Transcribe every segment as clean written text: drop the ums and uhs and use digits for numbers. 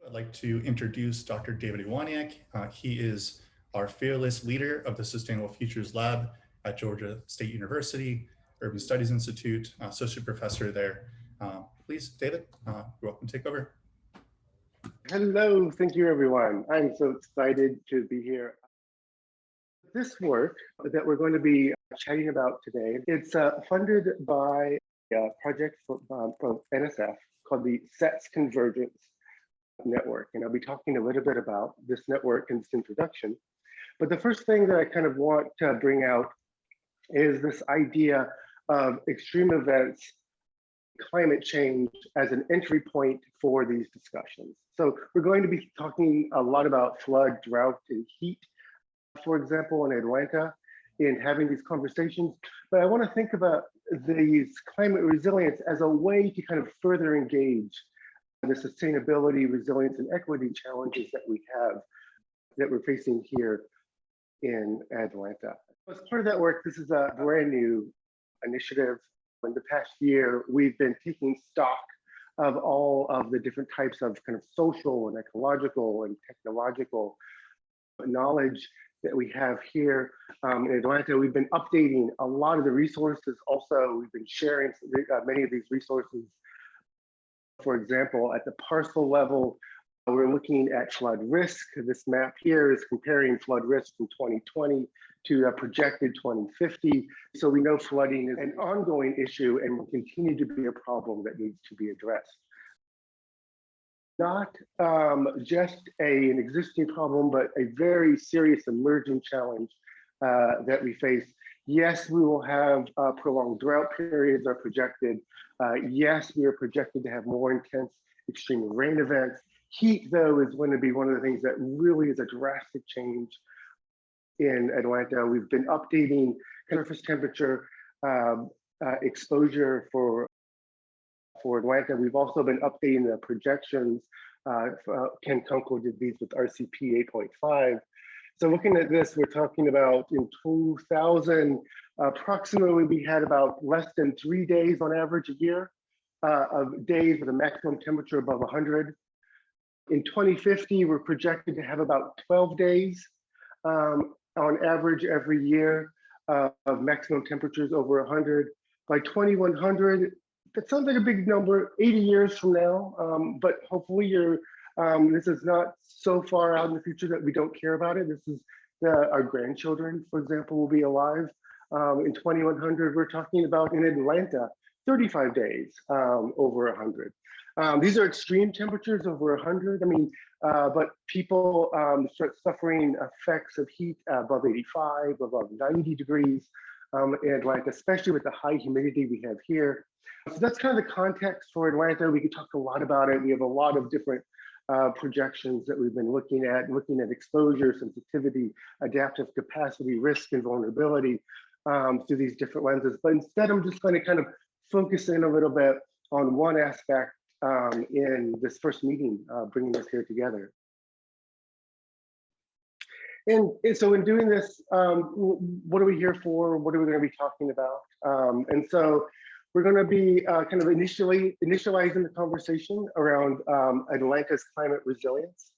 I'd like to introduce Dr. David Iwaniak. He is our fearless leader of the Sustainable Futures Lab at Georgia State University, Urban Studies Institute, associate professor there. Please, David, you're welcome to take over. Hello, thank you everyone. I'm so excited to be here. This work that we're going to be chatting about today, it's funded by a project from NSF called the SETS Convergence network. And I'll be talking a little bit about this network in this introduction. But the first thing that I kind of want to bring out is this idea of extreme events, climate change as an entry point for these discussions. So we're going to be talking a lot about flood, drought, and heat, for example, in Atlanta, in having these conversations. But I want to think about these climate resilience as a way to kind of further engage the sustainability, resilience, and equity challenges that we have, that we're facing here in Atlanta. As part of that work, this is a brand new initiative. In the past year, we've been taking stock of all of the different types of kind of social and ecological and technological knowledge that we have here in Atlanta. We've been updating a lot of the resources. Also, we've been sharing many of these resources. For example, at the parcel level, we're looking at flood risk. This map here is comparing flood risk from 2020 to a projected 2050. So we know flooding is an ongoing issue and will continue to be a problem that needs to be addressed. Not just an existing problem, but a very serious emerging challenge that we face. Yes, we will have prolonged drought periods are projected. Yes, we are projected to have more intense extreme rain events. Heat, though, is going to be one of the things that really is a drastic change in Atlanta. We've been updating surface temperature exposure for Atlanta. We've also been updating the projections. Ken Kunkel did these with RCP 8.5. So looking at this, we're talking about in 2000, approximately we had about less than 3 days on average a year of days with a maximum temperature above 100. In 2050, we're projected to have about 12 days on average every year of maximum temperatures over 100. By 2100, that sounds like a big number, 80 years from now, but hopefully this is not so far out in the future that we don't care about it. This is our grandchildren, for example, will be alive. In 2100, we're talking about in Atlanta, 35 days over 100. These are extreme temperatures over 100. I mean, but people start suffering effects of heat above 85, above 90 degrees in Atlanta, especially with the high humidity we have here. So that's kind of the context for Atlanta. We could talk a lot about it. We have a lot of different projections that we've been looking at exposure, sensitivity, adaptive capacity, risk, and vulnerability through these different lenses. But instead, I'm just going to kind of focus in a little bit on one aspect in this first meeting, bringing us here together. And so in doing this, what are we here for? What are we going to be talking about? And so we're going to be kind of initializing the conversation around Atlanta's climate resilience.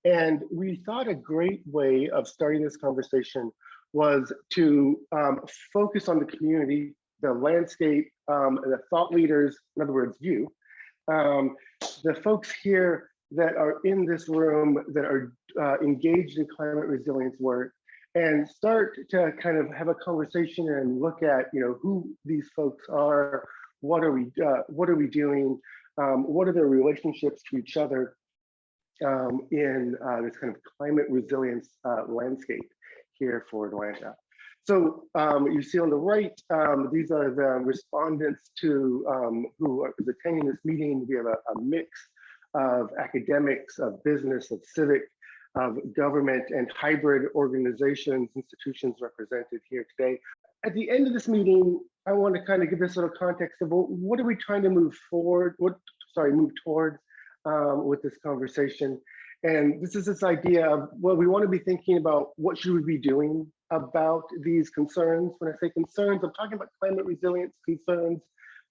And we thought a great way of starting this conversation was to focus on the community, the landscape, and the thought leaders, in other words, you, the folks here that are in this room that are engaged in climate resilience work, and start to kind of have a conversation and look at, who these folks are, what are we doing, what are their relationships to each other in this kind of climate resilience landscape here for Atlanta. So you see on the right, these are the respondents to who is attending this meeting. We have a mix of academics, of business, of civic, of government, and hybrid organizations, institutions represented here today. At the end of this meeting, I want to kind of give this little context of what are we trying to move towards with this conversation. And this is this idea of, well, we want to be thinking about what should we be doing about these concerns. When I say concerns, I'm talking about climate resilience concerns,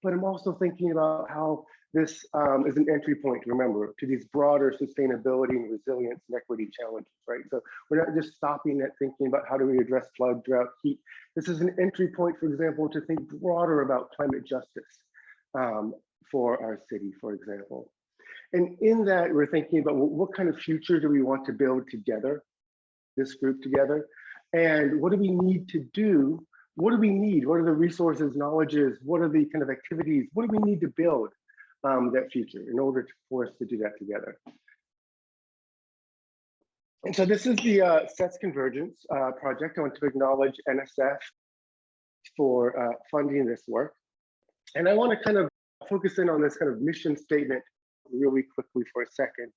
but I'm also thinking about how this is an entry point, remember, to these broader sustainability and resilience and equity challenges, right? So we're not just stopping at thinking about how do we address flood, drought, heat. This is an entry point, for example, to think broader about climate justice for our city, for example. And in that, we're thinking about what kind of future do we want to build together, this group together, and what do we need to do? What do we need? What are the resources, knowledges? What are the kind of activities? What do we need to build that future in order for us to do that together? And so this is the SETS Convergence project. I want to acknowledge NSF for funding this work. And I want to kind of focus in on this kind of mission statement really quickly for a second,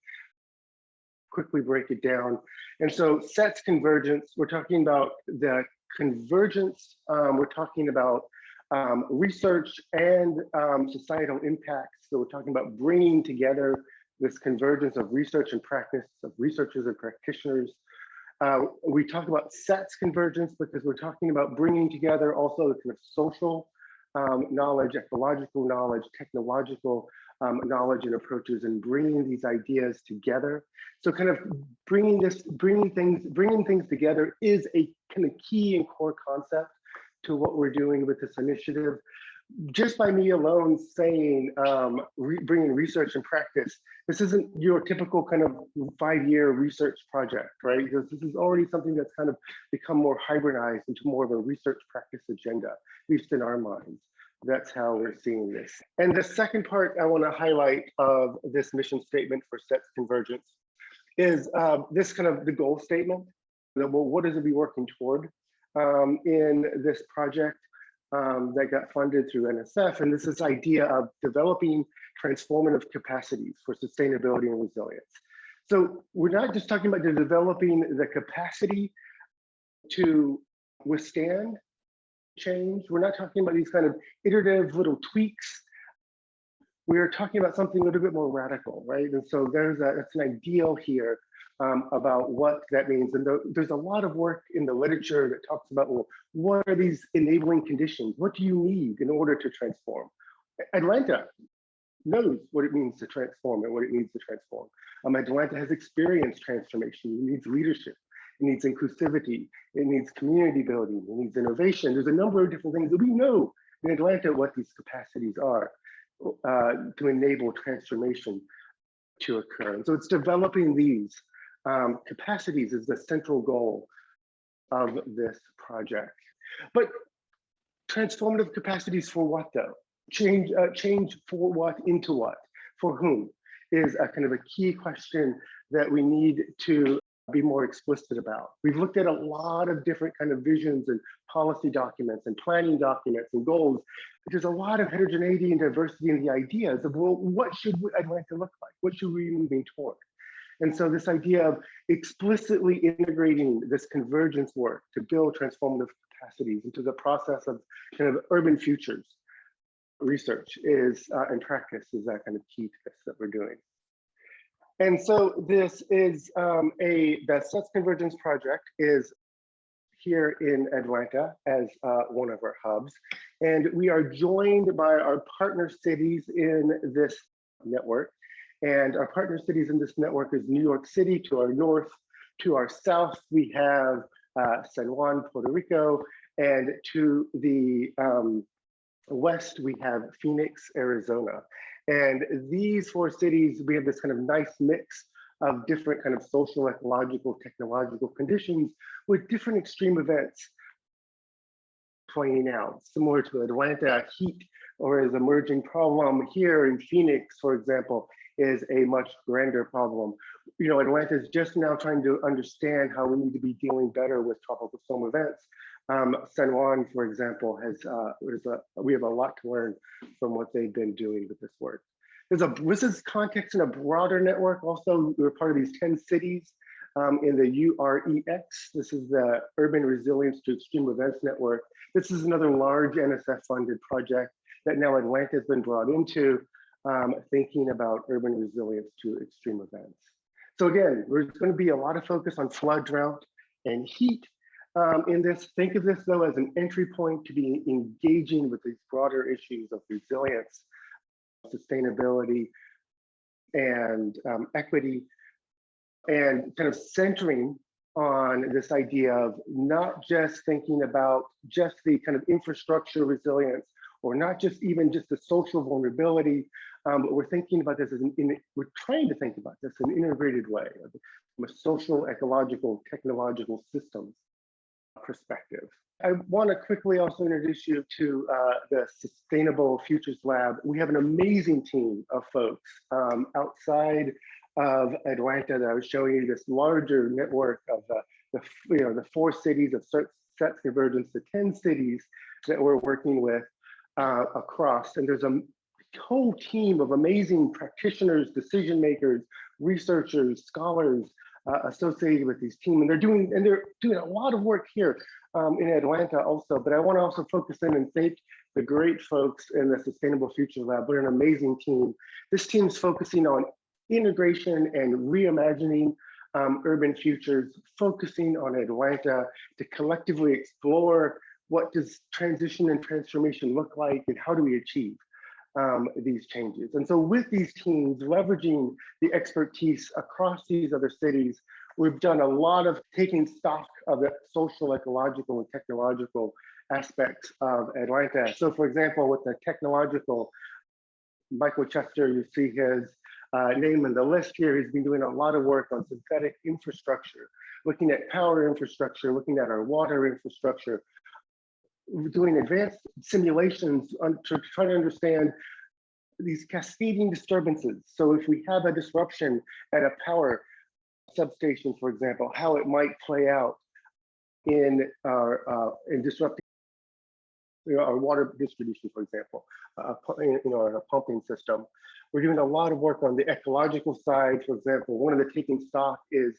quickly break it down. And so SETS Convergence, we're talking about the convergence, we're talking about research and societal impacts. So we're talking about bringing together this convergence of research and practice, of researchers and practitioners. We talk about SETS convergence because we're talking about bringing together also the kind of social knowledge, ecological knowledge, technological knowledge and approaches, and bringing these ideas together. So kind of bringing things together is a kind of key and core concept to what we're doing with this initiative. Just by me alone saying, bringing research and practice, this isn't your typical kind of 5-year research project, right? Because this is already something that's kind of become more hybridized into more of a research practice agenda, at least in our minds. That's how we're seeing this. And the second part I want to highlight of this mission statement for SETS Convergence is this kind of the goal statement. Well, what is it we working toward in this project? That got funded through NSF, and this idea of developing transformative capacities for sustainability and resilience. So we're not just talking about developing the capacity to withstand change. We're not talking about these kind of iterative little tweaks. We're talking about something a little bit more radical, right? And so that's an ideal here about what that means. And there's a lot of work in the literature that talks about, well, what are these enabling conditions? What do you need in order to transform? Atlanta knows what it means to transform and what it needs to transform. Atlanta has experienced transformation. It needs leadership. It needs inclusivity. It needs community building. It needs innovation. There's a number of different things that we know in Atlanta what these capacities are to enable transformation to occur. And so it's developing these capacities is the central goal of this project. But transformative capacities for what though? Change for what, into what, for whom is a kind of a key question that we need to be more explicit about. We've looked at a lot of different kind of visions and policy documents and planning documents and goals. There's a lot of heterogeneity and diversity in the ideas of, well, what should Atlanta look like? What should we be moving toward? And so this idea of explicitly integrating this convergence work to build transformative capacities into the process of kind of urban futures research is and practice is that kind of key to this that we're doing. And so this is the SETS Convergence project is here in Atlanta as one of our hubs. And we are joined by our partner cities in this network. And our partner cities in this network is New York City to our north. To our south, we have San Juan, Puerto Rico. And to the west, we have Phoenix, Arizona. And these 4 cities, we have this kind of nice mix of different kind of social, ecological, technological conditions with different extreme events playing out, similar to Atlanta. Heat or as emerging problem here in Phoenix, for example, is a much grander problem. You know, Atlanta is just now trying to understand how we need to be dealing better with tropical storm events. San Juan, for example, we have a lot to learn from what they've been doing with this work. This is context in a broader network. Also, we're part of these 10 cities in the UREX. This is the Urban Resilience to Extreme Events Network. This is another large NSF-funded project that now Atlanta has been brought into, thinking about urban resilience to extreme events. So again, there's going to be a lot of focus on flood, drought, and heat in this. Think of this though as an entry point to be engaging with these broader issues of resilience sustainability and equity, and kind of centering on this idea of not just thinking about just the kind of infrastructure resilience, or not just even just the social vulnerability, but we're thinking about this we're trying to think about this in an integrated way, from a social, ecological, technological systems perspective. I want to quickly also introduce you to the Sustainable Futures Lab. We have an amazing team of folks outside of Atlanta that I was showing you, this larger network of the 4 cities of sets Convergence, the 10 cities that we're working with across. And there's a whole team of amazing practitioners, decision makers, researchers, scholars associated with these teams, and they're doing a lot of work here in Atlanta also. But I want to also focus in and thank the great folks in the Sustainable Futures Lab. We're an amazing team. This team's focusing on integration and reimagining urban futures, focusing on Atlanta to collectively explore what does transition and transformation look like, and how do we achieve these changes. And so with these teams, leveraging the expertise across these other cities, we've done a lot of taking stock of the social, ecological, and technological aspects of Atlanta. So for example, with the technological, Michael Chester, you see his name in the list here. He's been doing a lot of work on synthetic infrastructure, looking at power infrastructure, looking at our water infrastructure, doing advanced simulations to try to understand these cascading disturbances. So if we have a disruption at a power substation, for example, how it might play out in disrupting our water distribution, for example, our pumping system. We're doing a lot of work on the ecological side. For example, one of the taking stock is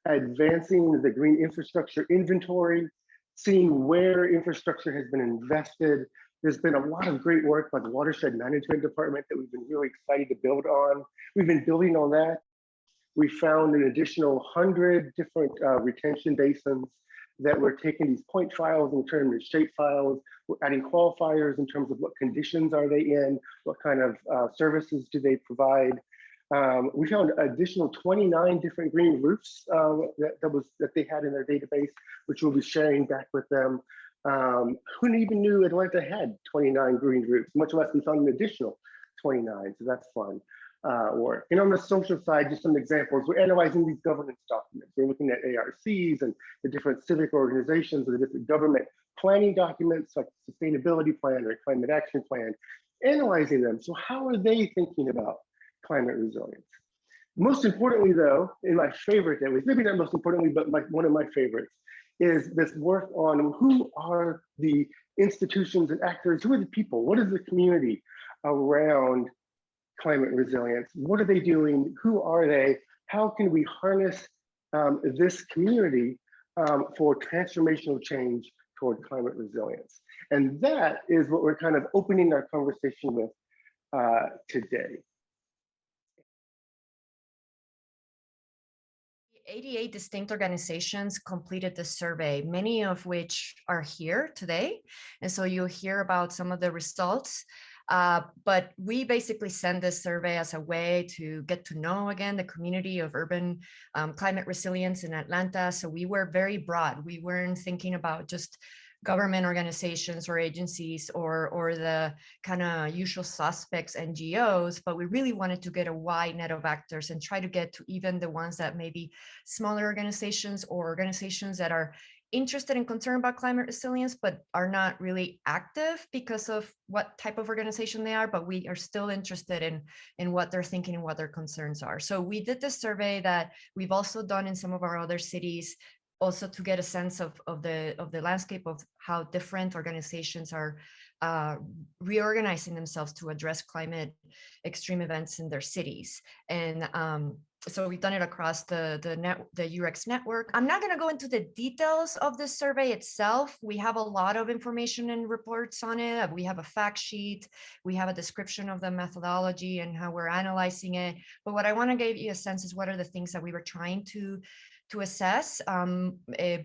advancing the green infrastructure inventory, seeing where infrastructure has been invested. There's been a lot of great work by the Watershed Management Department that we've been really excited to build on. We've been building on that. We found an additional 100 different retention basins that we're taking these point files and turning them into shape files. We're adding qualifiers in terms of what conditions are they in, what kind of services do they provide. We found an additional 29 different green roofs that they had in their database, which we'll be sharing back with them. Who even knew Atlanta had 29 green roofs, much less we found an additional 29, so that's fun work. And on the social side, just some examples. We're analyzing these governance documents. We're looking at ARCs and the different civic organizations and the different government planning documents like sustainability plan or climate action plan, analyzing them. So how are they thinking about climate resilience? Most importantly though, in my favorite, at least, maybe not most importantly, but one of my favorites, is this work on who are the institutions and actors, who are the people, what is the community around climate resilience? What are they doing? Who are they? How can we harness this community for transformational change toward climate resilience? And that is what we're kind of opening our conversation with today. 88 distinct organizations completed the survey, many of which are here today. And so you'll hear about some of the results. But we basically send this survey as a way to get to know, again, the community of urban climate resilience in Atlanta. So we were very broad. We weren't thinking about just government organizations or agencies or the kind of usual suspects, NGOs, but we really wanted to get a wide net of actors and try to get to even the ones that may be smaller organizations or organizations that are interested and concerned about climate resilience, but are not really active because of what type of organization they are, but we are still interested in what they're thinking and what their concerns are. So we did this survey that we've also done in some of our other cities, also to get a sense of the landscape of how different organizations are reorganizing themselves to address climate extreme events in their cities. And so we've done it across the UX network. I'm not going to go into the details of this survey itself. We have a lot of information and reports on it. We have a fact sheet. We have a description of the methodology and how we're analyzing it. But what I want to give you a sense is what are the things that we were trying to to assess,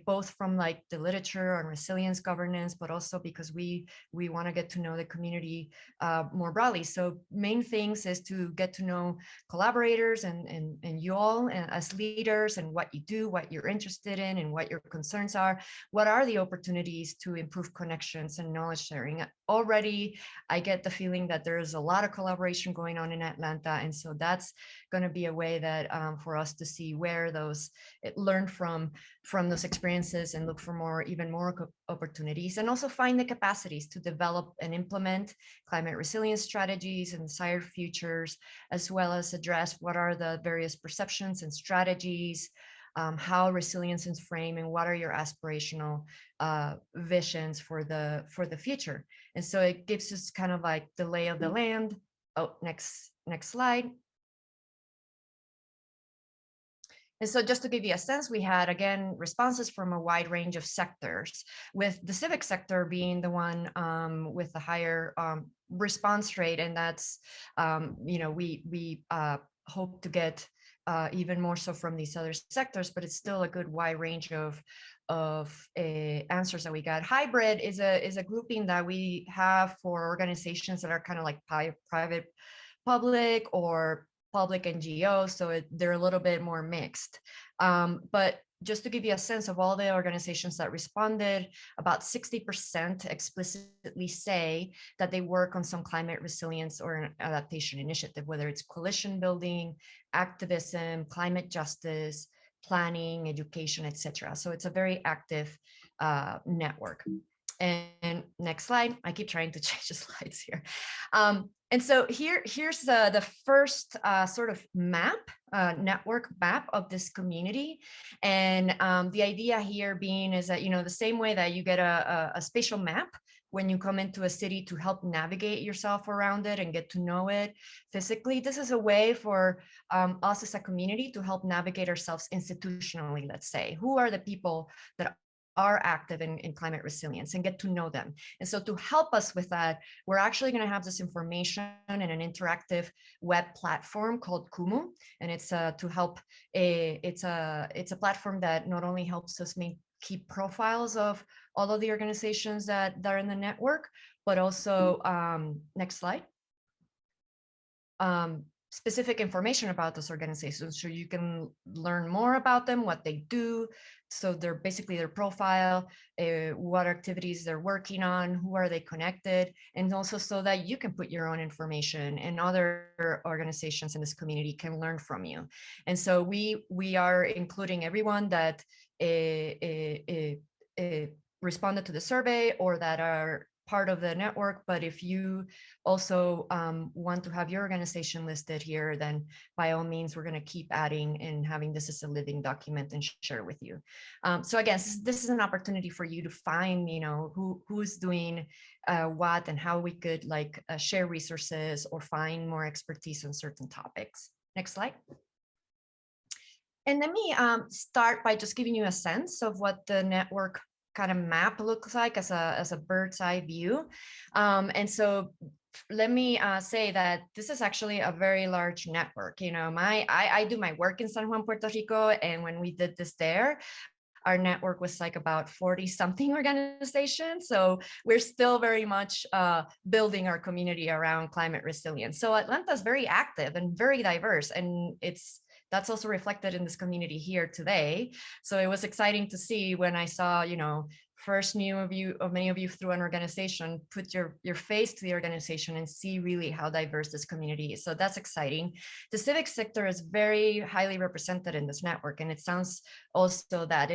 both from like the literature on resilience governance, but also because we want to get to know the community more broadly. So main things is to get to know collaborators and you all as leaders, and what you do, what you're interested in, and what your concerns are. What are the opportunities to improve connections and knowledge sharing? Already, I get the feeling that there's a lot of collaboration going on in Atlanta, and so that's going to be a way that for us to see where those learn from those experiences and look for even more opportunities, and also find the capacities to develop and implement climate resilience strategies and desired futures, as well as address what are the various perceptions and strategies, how resilience is framed, and what are your aspirational visions for the future. And so it gives us kind of like the lay of the land. Oh, next slide. And so just to give you a sense, we had, again, responses from a wide range of sectors, with the civic sector being the one with the higher response rate. And that's, we hope to get even more so from these other sectors, but it's still a good wide range of answers that we got. Hybrid is a grouping that we have for organizations that are kind of like private public or public NGOs, so they're a little bit more mixed. But just to give you a sense of all the organizations that responded, about 60% explicitly say that they work on some climate resilience or adaptation initiative, whether it's coalition building, activism, climate justice, planning, education, etc. So it's a very active network. And next slide. I keep trying to change the slides here. And so here's the first sort of map, network map of this community. And the idea here being is that, the same way that you get a spatial map when you come into a city to help navigate yourself around it and get to know it physically, this is a way for us as a community to help navigate ourselves institutionally, let's say. Who are the people that are active in climate resilience, and get to know them. And so to help us with that, we're actually going to have this information in an interactive web platform called Kumu. And it's to help it's a platform that not only helps us keep profiles of all of the organizations that are in the network, but also next slide. Specific information about those organizations, so you can learn more about them, what they do. So they're basically their profile, what activities they're working on, who are they connected, and also so that you can put your own information and other organizations in this community can learn from you. And so we are including everyone that responded to the survey or that are part of the network. But if you also want to have your organization listed here, then by all means, we're going to keep adding and having this as a living document and share with you. So again, this is an opportunity for you to find, who's doing what and how we could share resources or find more expertise on certain topics. Next slide. And let me start by just giving you a sense of what the network kind of map looks like as a bird's eye view. And so let me say that this is actually a very large network. I do my work in San Juan, Puerto Rico, and when we did this there, our network was like about 40 something organizations. So we're still very much building our community around climate resilience. So Atlanta is very active and very diverse, and that's also reflected in this community here today. So it was exciting to see when I saw, first knew of many of you through an organization, put your face to the organization and see really how diverse this community is. So that's exciting. The civic sector is very highly represented in this network. And it sounds also that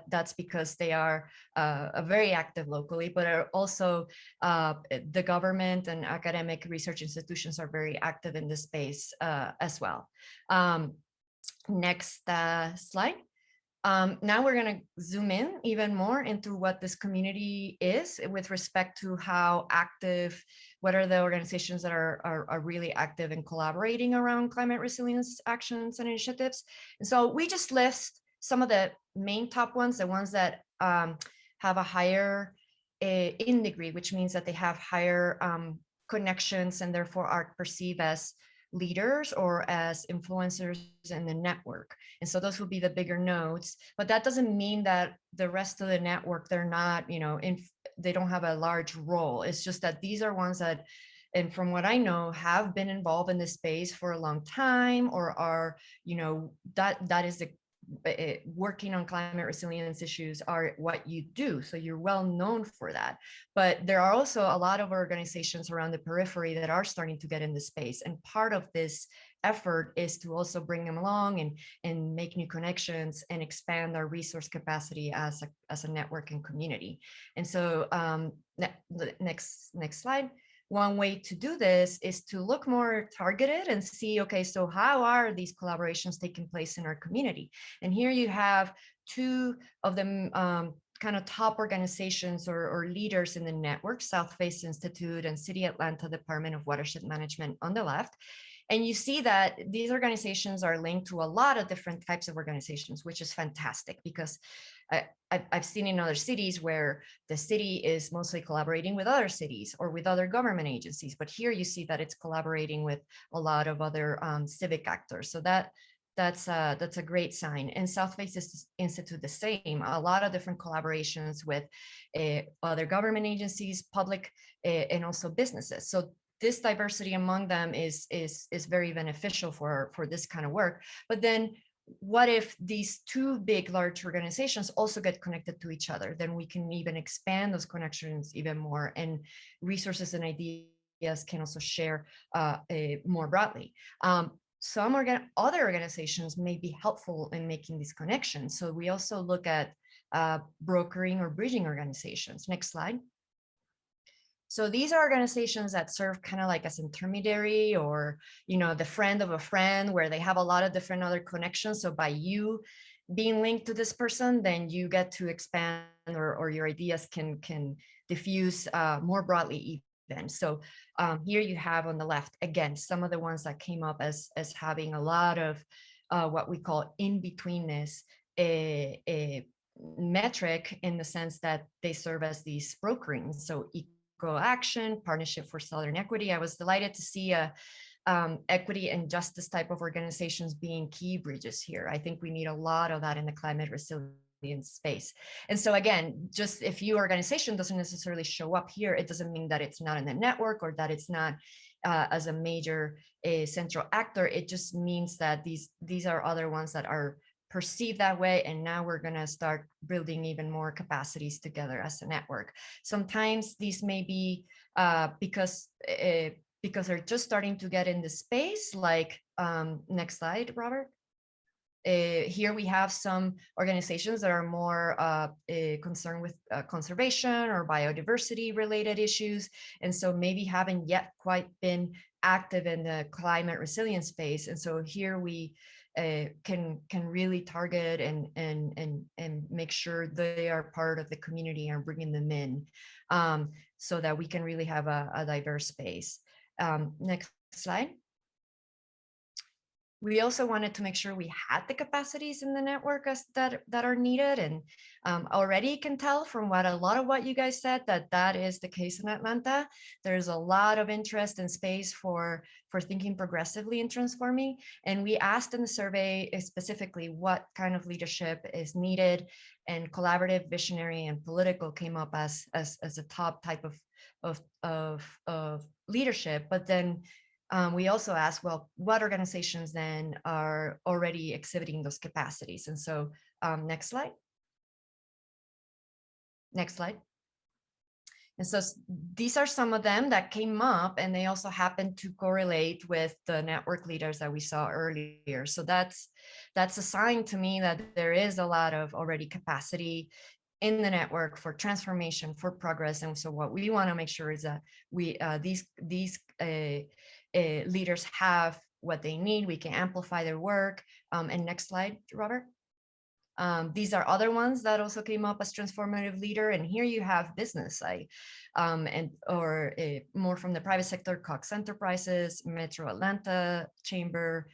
that's because they are very active locally, but are also the government and academic research institutions are very active in this space as well. Next slide. Now we're going to zoom in even more into what this community is with respect to how active, what are the organizations that are really active in collaborating around climate resilience actions and initiatives. And so we just list some of the main top ones, the ones that have a higher in degree, which means that they have higher connections and therefore are perceived as leaders or as influencers in the network. And so those will be the bigger nodes, but that doesn't mean that the rest of the network, they're not, they don't have a large role. It's just that these are ones that, and from what I know, have been involved in this space for a long time, or are, that is the working on climate resilience issues are what you do. So you're well known for that. But there are also a lot of organizations around the periphery that are starting to get in the space. And part of this effort is to also bring them along and make new connections and expand our resource capacity as a network and community. And so next slide. One way to do this is to look more targeted and see, okay, so how are these collaborations taking place in our community? And here you have two of them kind of top organizations or leaders in the network, South Face Institute and City Atlanta Department of Watershed Management on the left. And you see that these organizations are linked to a lot of different types of organizations, which is fantastic, because I've seen in other cities where the city is mostly collaborating with other cities or with other government agencies. But here you see that it's collaborating with a lot of other civic actors. So that's a great sign. And South Face Institute, the same, a lot of different collaborations with other government agencies, public, and also businesses. So this diversity among them is very beneficial for this kind of work. But then what if these two big, large organizations also get connected to each other? Then we can even expand those connections even more, and resources and ideas can also share more broadly. Some other organizations may be helpful in making these connections. So we also look at brokering or bridging organizations. Next slide. So these are organizations that serve kind of like as intermediary, or, the friend of a friend, where they have a lot of different other connections. So by you being linked to this person, then you get to expand, or your ideas can diffuse more broadly even. So here you have on the left, again, some of the ones that came up as having a lot of what we call in-betweenness, a metric, in the sense that they serve as these brokering. So Action, Partnership for Southern Equity. I was delighted to see equity and justice type of organizations being key bridges here. I think we need a lot of that in the climate resilience space. And so again, just if your organization doesn't necessarily show up here, it doesn't mean that it's not in the network, or that it's not as a major central actor. It just means that these are other ones that are perceived that way, and now we're going to start building even more capacities together as a network. Sometimes these may be because they're just starting to get in the space, like next slide, Robert. Here we have some organizations that are more concerned with conservation or biodiversity related issues, and so maybe haven't yet quite been active in the climate resilience space. And so here we can really target and make sure they are part of the community and bringing them in, so that we can really have a diverse space. Next slide. We also wanted to make sure we had the capacities in the network that are needed, and already can tell from a lot of what you guys said that is the case in Atlanta. There's a lot of interest and space for thinking progressively and transforming, and we asked in the survey specifically what kind of leadership is needed, and collaborative, visionary, and political came up as a top type of leadership. But then we also asked, well, what organizations then are already exhibiting those capacities? And so next slide. Next slide. And so these are some of them that came up, and they also happen to correlate with the network leaders that we saw earlier. So that's a sign to me that there is a lot of already capacity in the network for transformation, for progress. And so what we want to make sure is that we these leaders have what they need. We can amplify their work. And next slide, Robert. These are other ones that also came up as transformative leader. And here you have business, or more from the private sector, Cox Enterprises, Metro Atlanta Chamber.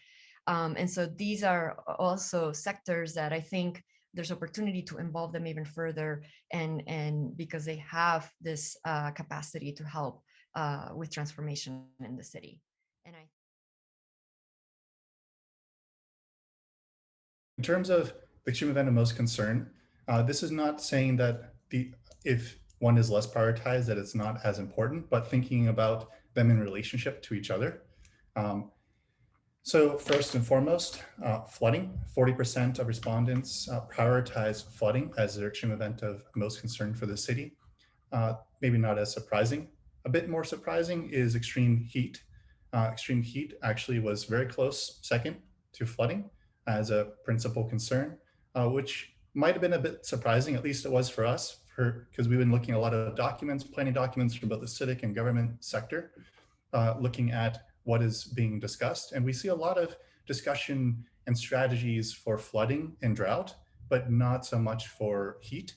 And so these are also sectors that I think there's opportunity to involve them even further, and because they have this capacity to help with transformation in the city. And In terms of the extreme event of most concern, this is not saying that if one is less prioritized, that it's not as important, but thinking about them in relationship to each other. So first and foremost, flooding. 40% of respondents prioritize flooding as their extreme event of most concern for the city. Maybe not as surprising. A bit more surprising is extreme heat. Extreme heat actually was very close second to flooding as a principal concern, which might have been a bit surprising, at least it was for us, because we've been looking at a lot of documents, planning documents from both the civic and government sector, looking at what is being discussed. And we see a lot of discussion and strategies for flooding and drought, but not so much for heat.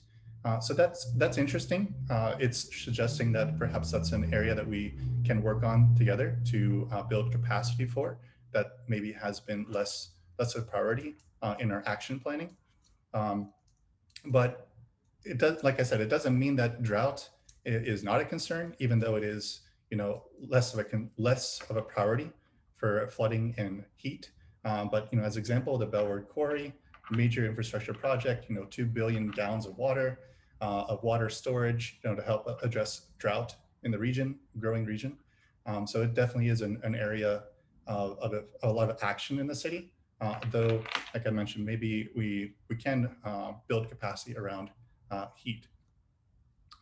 So that's interesting. It's suggesting that perhaps that's an area that we can work on together to build capacity for, that maybe has been less a priority in our action planning. But it does, like I said, it doesn't mean that drought is not a concern, even though it is, less of a priority for flooding and heat. But as example, the Bellward Quarry, major infrastructure project, 2 billion gallons of water storage, to help address drought in the region, growing region. So it definitely is an area of a lot of action in the city. Though, like I mentioned, maybe we can build capacity around heat.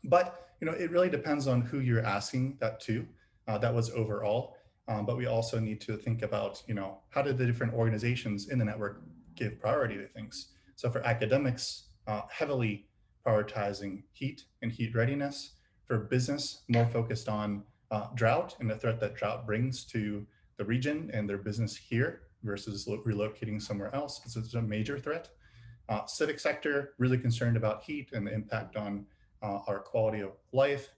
But it really depends on who you're asking that to. That was overall. But we also need to think about, how did the different organizations in the network give priority to things? So for academics, heavily prioritizing heat and heat readiness. For business, more focused on drought and the threat that drought brings to the region and their business here versus relocating somewhere else. It's a major threat. Civic sector, really concerned about heat and the impact on our quality of life.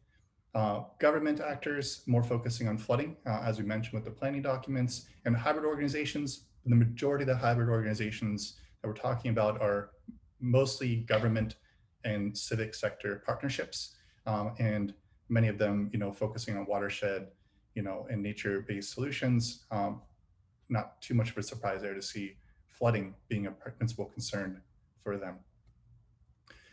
Government actors, more focusing on flooding, as we mentioned with the planning documents. And hybrid organizations, the majority of the hybrid organizations that we're talking about are mostly government and civic sector partnerships, and many of them, focusing on watershed, and nature-based solutions. Not too much of a surprise there to see flooding being a principal concern for them.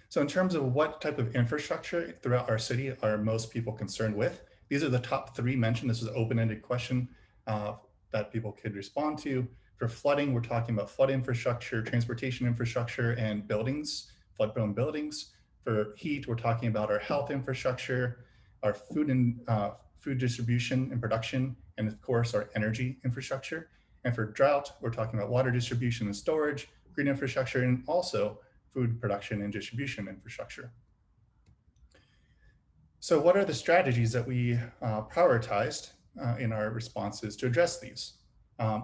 So in terms of what type of infrastructure throughout our city are most people concerned with, these are the top 3 mentioned. This is an open-ended question that people could respond to. For flooding, we're talking about flood infrastructure, transportation infrastructure, and buildings, flood-prone buildings. For heat, we're talking about our health infrastructure, our food distribution and production, and of course, our energy infrastructure. And for drought, we're talking about water distribution and storage, green infrastructure, and also food production and distribution infrastructure. So what are the strategies that we prioritized in our responses to address these?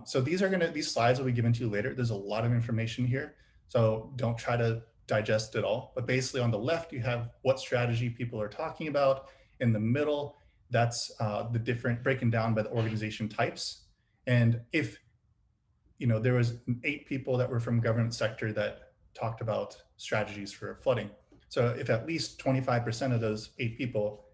So these slides will be given to you later. There's a lot of information here, so don't try to digest it all. But basically on the left, you have what strategy people are talking about. In the middle, that's the different breaking down by the organization types. And if there was 8 people that were from government sector that talked about strategies for flooding. So if at least 25% of those 8 people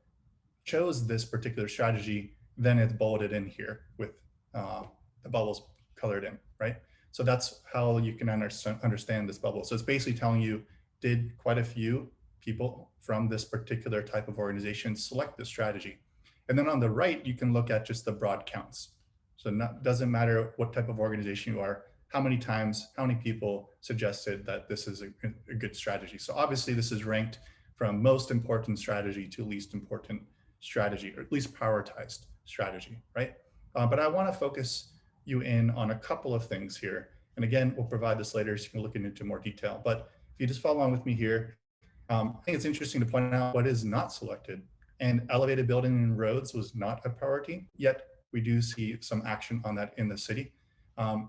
chose this particular strategy, then it's bolded in here with the bubbles colored in, right? So that's how you can understand this bubble. So it's basically telling you, did quite a few people from this particular type of organization select this strategy? And then on the right, you can look at just the broad counts. So it doesn't matter what type of organization you are, how many times, how many people suggested that this is a good strategy. So obviously this is ranked from most important strategy to least important strategy, or at least prioritized strategy, right? But I want to focus you in on a couple of things here. And again, we'll provide this later so you can look into more detail. But if you just follow along with me here, I think it's interesting to point out what is not selected. And elevated building and roads was not a priority, yet we do see some action on that in the city.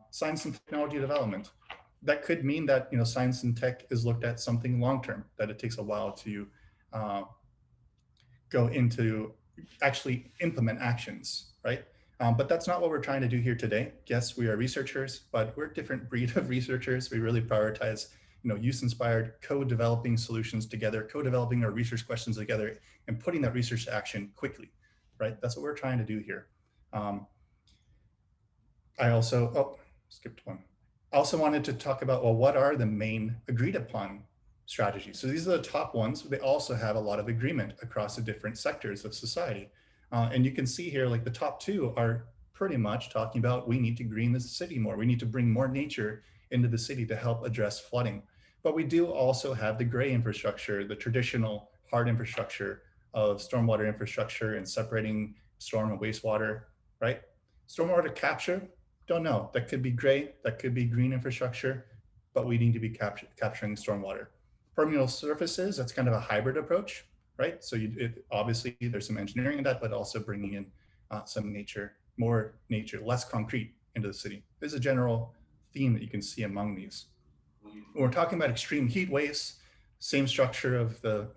Science and technology development. That could mean that science and tech is looked at something long-term, that it takes a while to go into actually implement actions, right? But that's not what we're trying to do here today. Yes, we are researchers, but we're a different breed of researchers. We really prioritize use-inspired, co-developing solutions together, co-developing our research questions together, and putting that research to action quickly, right? That's what we're trying to do here. I also, skipped one. I also wanted to talk about, well, what are the main agreed upon strategies? So these are the top ones. They also have a lot of agreement across the different sectors of society. And you can see here, like the top two are pretty much talking about we need to green the city more. We need to bring more nature into the city to help address flooding. But we do also have the gray infrastructure, the traditional hard infrastructure of stormwater infrastructure and separating storm and wastewater, right? Stormwater capture, don't know. That could be gray, that could be green infrastructure, but we need to be capturing stormwater. Permeable surfaces, that's kind of a hybrid approach, right? So obviously there's some engineering in that, but also bringing in some nature, more nature, less concrete into the city. There's a general theme that you can see among these. When we're talking about extreme heat waves, same structure of the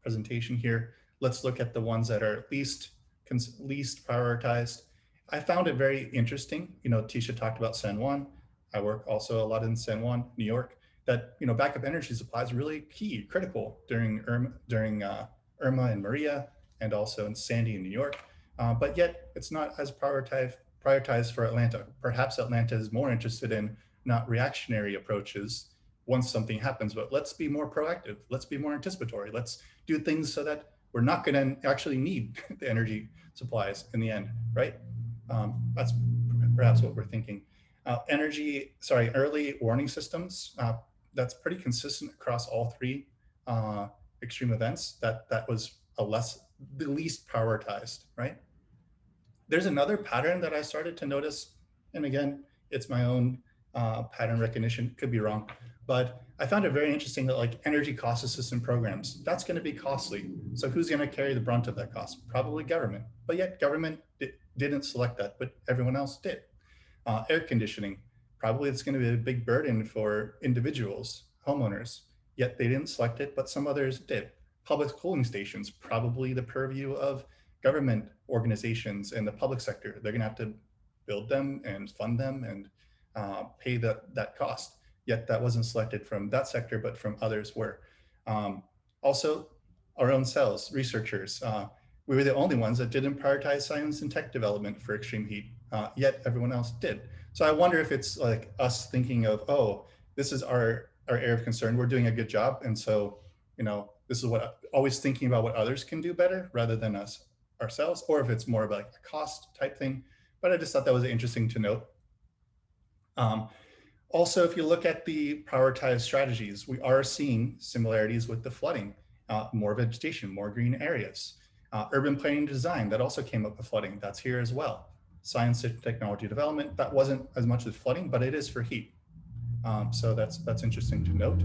presentation here. Let's look at the ones that are least prioritized. I found it very interesting. You know, Tisha talked about San Juan. I work also a lot in San Juan, New York. That, you know, backup energy supply is really key, critical during Irma and Maria, and also in Sandy in New York. But yet it's not as prioritized for Atlanta. Perhaps Atlanta is more interested in not reactionary approaches once something happens, but let's be more proactive. Let's be more anticipatory. Let's do things so that we're not going to actually need the energy supplies in the end, right? That's perhaps what we're thinking. Early warning systems. That's pretty consistent across all three extreme events. That was the least prioritized, right? There's another pattern that I started to notice, and again, it's my own pattern recognition, could be wrong, but I found it very interesting that like energy cost assistance programs, that's going to be costly. So who's going to carry the brunt of that cost? Probably government, but yet government didn't select that, but everyone else did. Air conditioning, probably it's going to be a big burden for individuals, homeowners, yet they didn't select it, but some others did. Public cooling stations, probably the purview of government organizations and the public sector. They're going to have to build them and fund them and pay that cost. Yet that wasn't selected from that sector, but from others were. Also, our own cells, researchers, we were the only ones that didn't prioritize science and tech development for extreme heat, yet everyone else did. So I wonder if it's like us thinking of, oh, this is our area of concern, we're doing a good job. And so, you know, this is what, always thinking about what others can do better rather than ourselves, or if it's more about like a cost type thing. But I just thought that was interesting to note. Also, if you look at the prioritized strategies, we are seeing similarities with the flooding, more vegetation, more green areas. Urban planning design, that also came up with flooding, that's here as well. Science and technology development, that wasn't as much as flooding, but it is for heat. So that's interesting to note.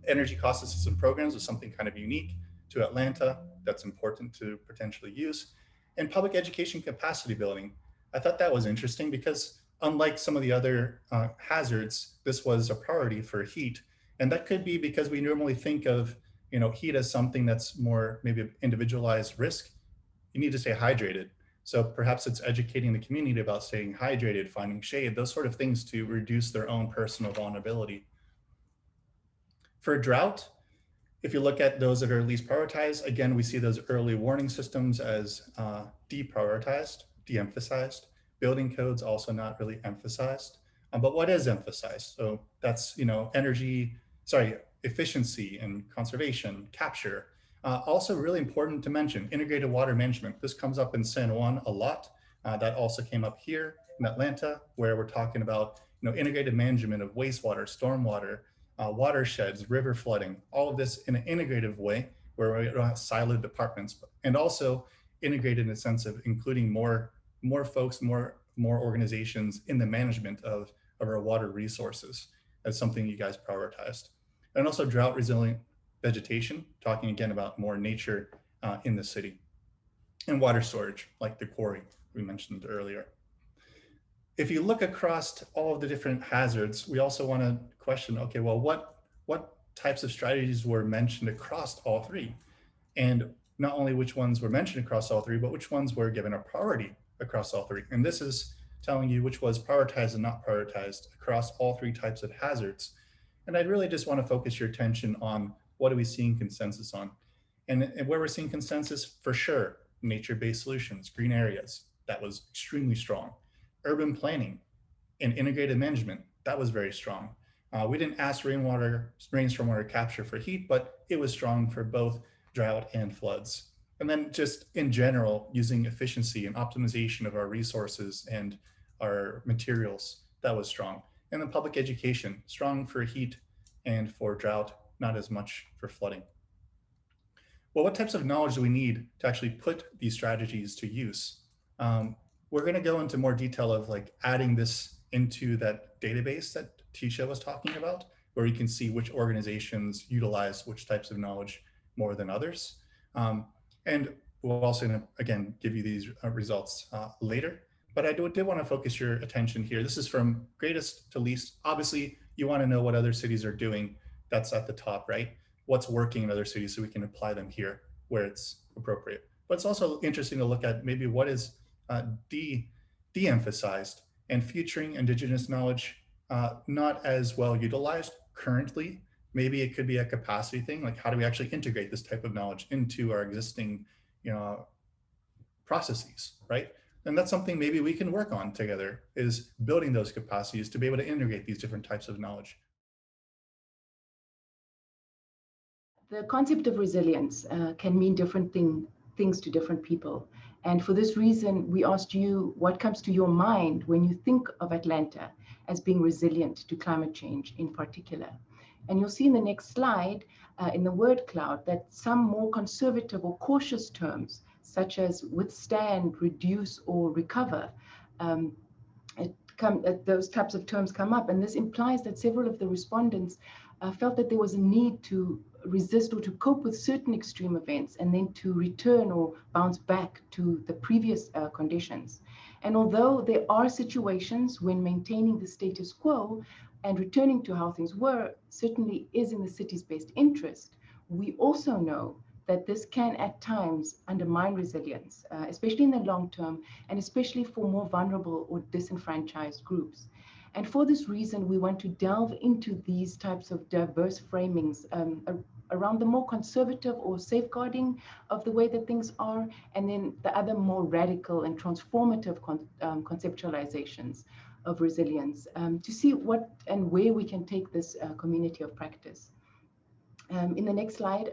Energy cost assistance programs is something kind of unique to Atlanta that's important to potentially use. And public education capacity building, I thought that was interesting because unlike some of the other hazards, this was a priority for heat. And that could be because we normally think of, you know, heat as something that's more maybe individualized risk. You need to stay hydrated. So perhaps it's educating the community about staying hydrated, finding shade, those sort of things to reduce their own personal vulnerability. For drought, if you look at those that are least prioritized, again, we see those early warning systems as deprioritized, de-emphasized. Building codes also not really emphasized. But what is emphasized? So that's, you know, efficiency and conservation, capture. Also really important to mention, integrated water management. This comes up in San Juan a lot. That also came up here in Atlanta, where we're talking about, you know, integrated management of wastewater, stormwater, watersheds, river flooding, all of this in an integrative way where we don't have siloed departments, and also integrated in the sense of including more folks, more organizations in the management of our water resources as something you guys prioritized. And also drought resilient vegetation, talking again about more nature in the city. And water storage, like the quarry we mentioned earlier. If you look across all of the different hazards, we also want to question, okay, well, what types of strategies were mentioned across all three? And not only which ones were mentioned across all three, but which ones were given a priority across all three. And this is telling you which was prioritized and not prioritized across all three types of hazards. And I'd really just want to focus your attention on what are we seeing consensus on? And where we're seeing consensus, for sure, nature-based solutions, green areas, that was extremely strong. Urban planning and integrated management, that was very strong. We didn't ask stormwater capture for heat, but it was strong for both drought and floods. And then just in general, using efficiency and optimization of our resources and our materials, that was strong. And then public education, strong for heat and for drought, not as much for flooding. Well, what types of knowledge do we need to actually put these strategies to use? We're going to go into more detail of like adding this into that database that Tisha was talking about, where you can see which organizations utilize which types of knowledge more than others. And we'll also, again, give you these results later. But I did want to focus your attention here. This is from greatest to least. Obviously, you want to know what other cities are doing. That's at the top, right? What's working in other cities so we can apply them here where it's appropriate. But it's also interesting to look at maybe what is de-emphasized and featuring Indigenous knowledge not as well utilized currently. Maybe it could be a capacity thing, like how do we actually integrate this type of knowledge into our existing processes, right? And that's something maybe we can work on together, is building those capacities to be able to integrate these different types of knowledge. The concept of resilience can mean different things to different people. And for this reason, we asked you what comes to your mind when you think of Atlanta as being resilient to climate change in particular. And you'll see in the next slide, in the word cloud, that some more conservative or cautious terms, such as withstand, reduce, or recover, those types of terms come up. And this implies that several of the respondents felt that there was a need to resist or to cope with certain extreme events and then to return or bounce back to the previous conditions. And although there are situations when maintaining the status quo and returning to how things were certainly is in the city's best interest, we also know that this can at times undermine resilience, especially in the long term, and especially for more vulnerable or disenfranchised groups. And for this reason, we want to delve into these types of diverse framings around the more conservative or safeguarding of the way that things are, and then the other more radical and transformative conceptualizations of resilience, to see what and where we can take this community of practice. In the next slide,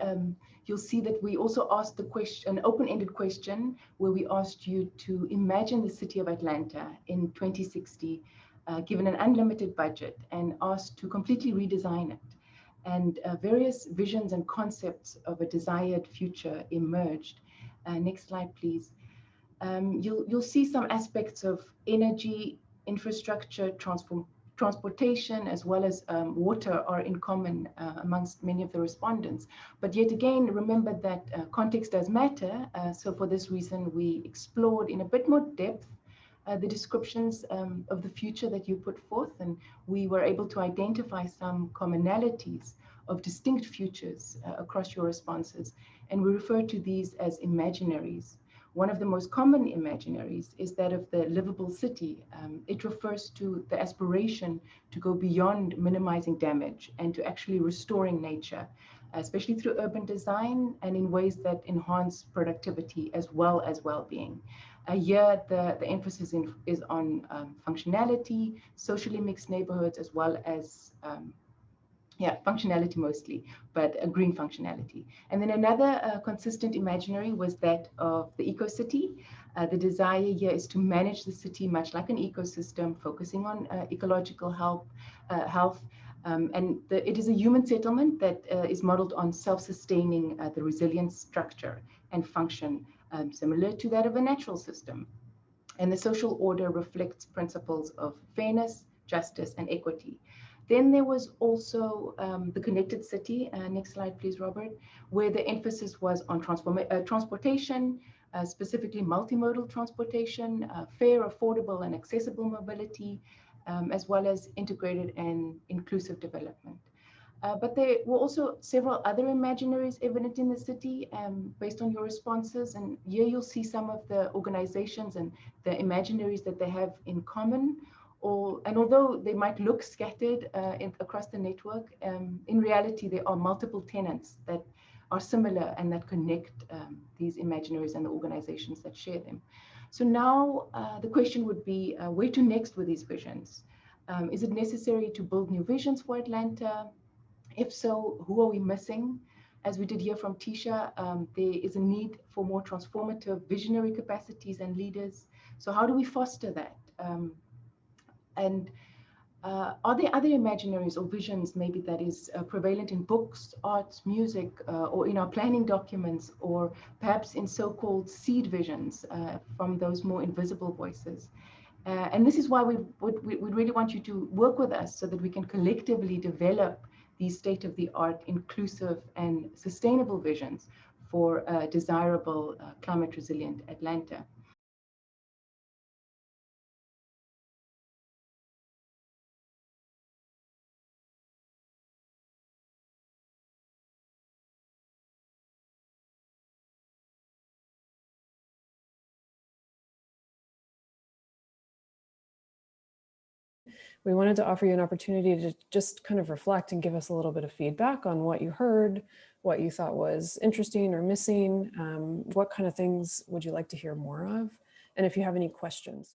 you'll see that we also asked the question, an open-ended question, where we asked you to imagine the city of Atlanta in 2060, given an unlimited budget, and asked to completely redesign it. And various visions and concepts of a desired future emerged. Next slide, please. You'll see some aspects of energy, infrastructure, transportation, as well as water are in common amongst many of the respondents. But yet again, remember that context does matter. So for this reason, we explored in a bit more depth the descriptions of the future that you put forth, and we were able to identify some commonalities of distinct futures across your responses, and we refer to these as imaginaries. One of the most common imaginaries is that of the livable city. It refers to the aspiration to go beyond minimizing damage and to actually restoring nature, especially through urban design and in ways that enhance productivity as well as well-being. Here, the emphasis is on functionality, socially mixed neighborhoods, as well as functionality mostly, but a green functionality. And then another consistent imaginary was that of the eco-city. The desire here is to manage the city much like an ecosystem, focusing on ecological health. It is a human settlement that is modeled on self-sustaining the resilient structure and function, similar to that of a natural system. And the social order reflects principles of fairness, justice, and equity. Then there was also the connected city. Next slide, please, Robert, where the emphasis was on transportation, specifically multimodal transportation, fair, affordable, and accessible mobility, as well as integrated and inclusive development. But there were also several other imaginaries evident in the city based on your responses. And here you'll see some of the organizations and the imaginaries that they have in common. And although they might look scattered across the network, in reality, there are multiple tenets that are similar and that connect these imaginaries and the organizations that share them. So now the question would be, where to next with these visions? Is it necessary to build new visions for Atlanta? If so, who are we missing? As we did hear from Tisha, there is a need for more transformative visionary capacities and leaders. So how do we foster that? And are there other imaginaries or visions maybe that is prevalent in books, arts, music, or in our planning documents, or perhaps in so-called seed visions from those more invisible voices? And this is why we really want you to work with us so that we can collectively develop these state-of-the-art, inclusive, and sustainable visions for a desirable, climate-resilient Atlanta. We wanted to offer you an opportunity to just kind of reflect and give us a little bit of feedback on what you heard, what you thought was interesting or missing, what kind of things would you like to hear more of, and if you have any questions.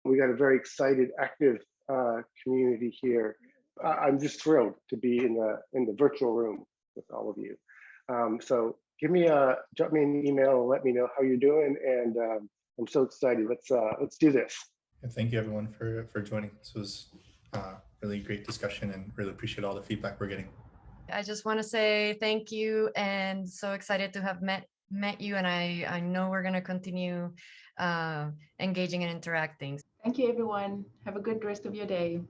We got a very excited, active community here. I'm just thrilled to be in the virtual room with all of you. So drop me an email and let me know how you're doing. And I'm so excited. Let's do this. And thank you everyone for joining. This was really great discussion and really appreciate all the feedback we're getting. I just want to say thank you and so excited to have met you. And I know we're going to continue engaging and interacting. Thank you, everyone. Have a good rest of your day.